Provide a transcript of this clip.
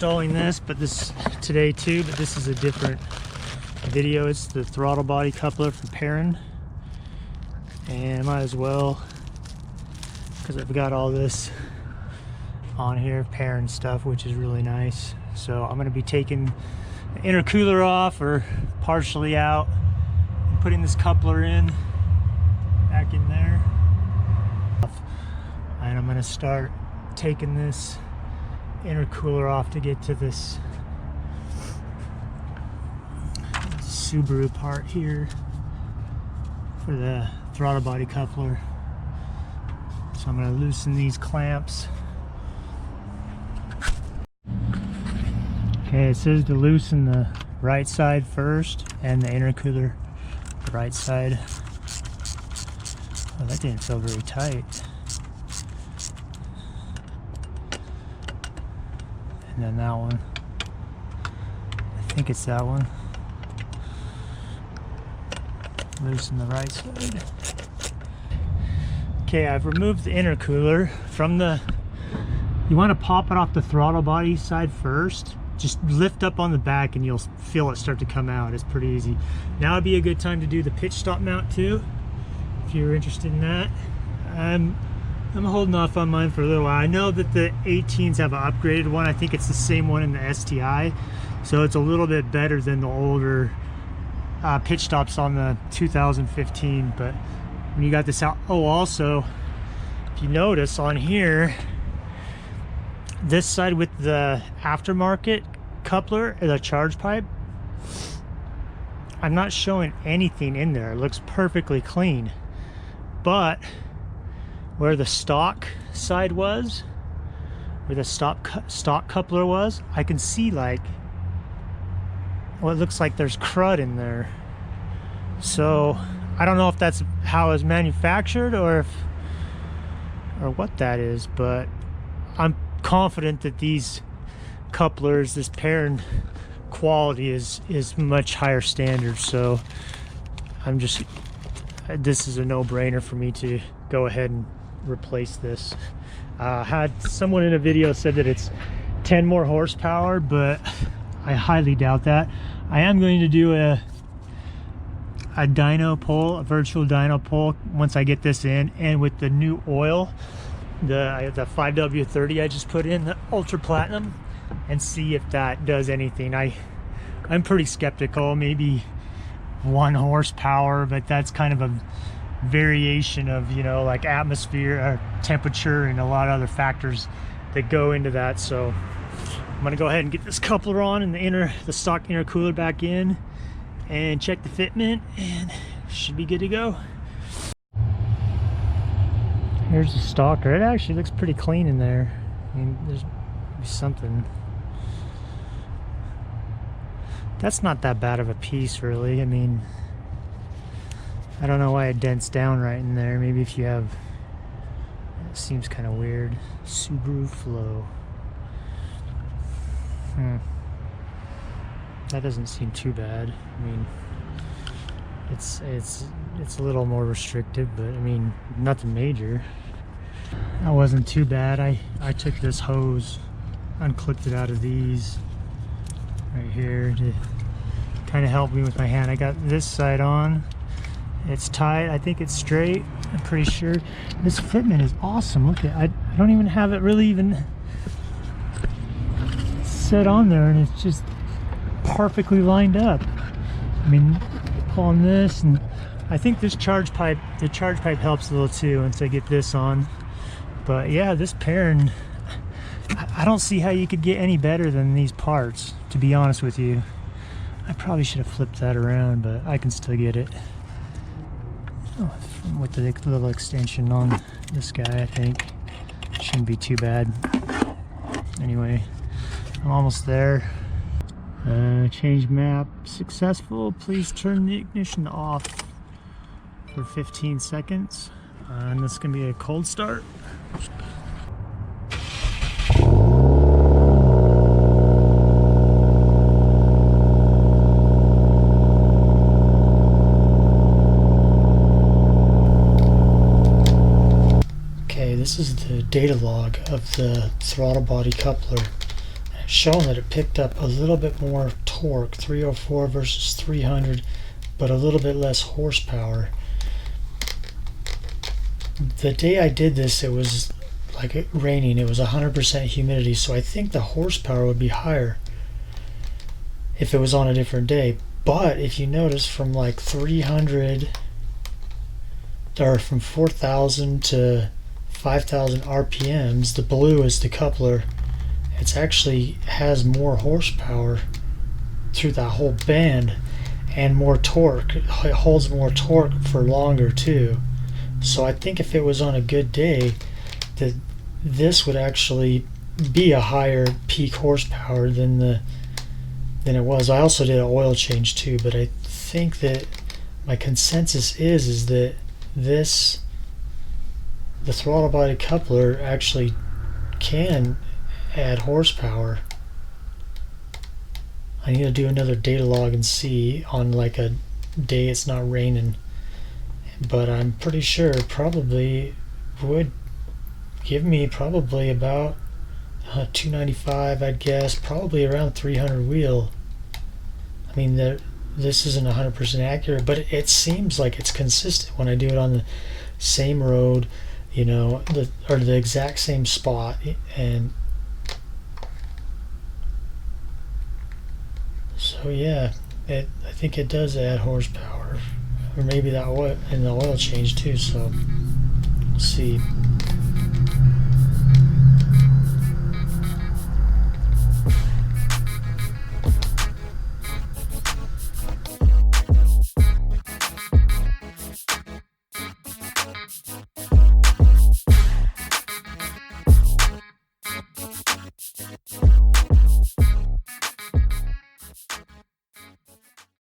installing this, but this today too, but this is a different video. It's the throttle body coupler from Perrin, and I might as well, because I've got all this on here, Perrin stuff, which is really nice. So I'm going to be taking the intercooler off, or partially out, and putting this coupler in, back in there, and I'm going to start taking this intercooler off to get to this Subaru part here for the throttle body coupler. So I'm going to loosen these clamps. Okay, it says to loosen the right side first and the intercooler the right side. Oh, that didn't feel very tight. And then that one. I think it's that one. Loosen the right side. Okay, I've removed the intercooler from the... You want to pop it off the throttle body side first. Just lift up on the back and you'll feel it start to come out. It's pretty easy. Now would be a good time to do the pitch stop mount too, if you're interested in that. I'm holding off on mine for a little while. I know that the 18s have an upgraded one. I think it's the same one in the STI, so it's a little bit better than the older pitch stops on the 2015. But when you got this out, oh, also, if you notice on here, this side with the aftermarket coupler, the charge pipe, I'm not showing anything in there. It looks perfectly clean. But where the stock side was, where the stock coupler was, I can see like, well, it looks like there's crud in there. So I don't know if that's how it's manufactured or what that is, but I'm confident that these couplers, this Perrin quality is much higher standard. So this is a no-brainer for me to go ahead and replace this. Had someone in a video said that it's 10 more horsepower, but I highly doubt that. I am going to do a dyno pull, a virtual dyno pull, once I get this in, and with the new oil, the 5W30 I just put in, the ultra platinum, and see if that does anything. I'm pretty skeptical. Maybe 1 horsepower, but that's kind of a variation of, you know, like atmosphere or temperature and a lot of other factors that go into that. So I'm gonna go ahead and get this coupler on and the stock intercooler back in and check the fitment, and should be good to go. Here's the stalker. It actually looks pretty clean in there. I mean, there's something. That's not that bad of a piece, really. I mean, I don't know why it dents down right in there. Maybe if you have... It seems kind of weird. Subaru Flow. That doesn't seem too bad. I mean, it's a little more restrictive, but I mean, nothing major. That wasn't too bad. I took this hose, unclipped it out of these right here to kind of help me with my hand. I got this side on. It's tight. I think it's straight. I'm pretty sure. This fitment is awesome. Look at it. I don't even have it really even set on there, and it's just perfectly lined up. I mean, pulling this, and I think this charge pipe, the charge pipe helps a little too once I get this on. But yeah, this Perrin, I don't see how you could get any better than these parts, to be honest with you. I probably should have flipped that around, but I can still get it. Oh, with the little extension on this guy, I think shouldn't be too bad. Anyway, I'm almost there. Change map successful. Please turn the ignition off for 15 seconds. And this is going to be a cold start. Okay, this is the data log of the throttle body coupler. I showing that it picked up a little bit more torque, 304 versus 300, but a little bit less horsepower. The day I did this, it was like raining. It was 100% humidity, so I think the horsepower would be higher if it was on a different day. But if you notice, from like 300 or from 4,000 to 5,000 RPMs, the blue is the coupler. It actually has more horsepower through that whole band and more torque. It holds more torque for longer too. So I think if it was on a good day, that this would actually be a higher peak horsepower than it was. I also did an oil change too, but I think that my consensus is that the throttle body coupler actually can add horsepower. I need to do another data log and see on like a day it's not raining, but I'm pretty sure it probably would give me probably about 295, I'd guess, probably around 300 wheel. I mean, this isn't 100% accurate, but it seems like it's consistent when I do it on the same road, you know, or the exact same spot. And so yeah, I think it does add horsepower, or maybe that oil in the oil change too. So we'll see.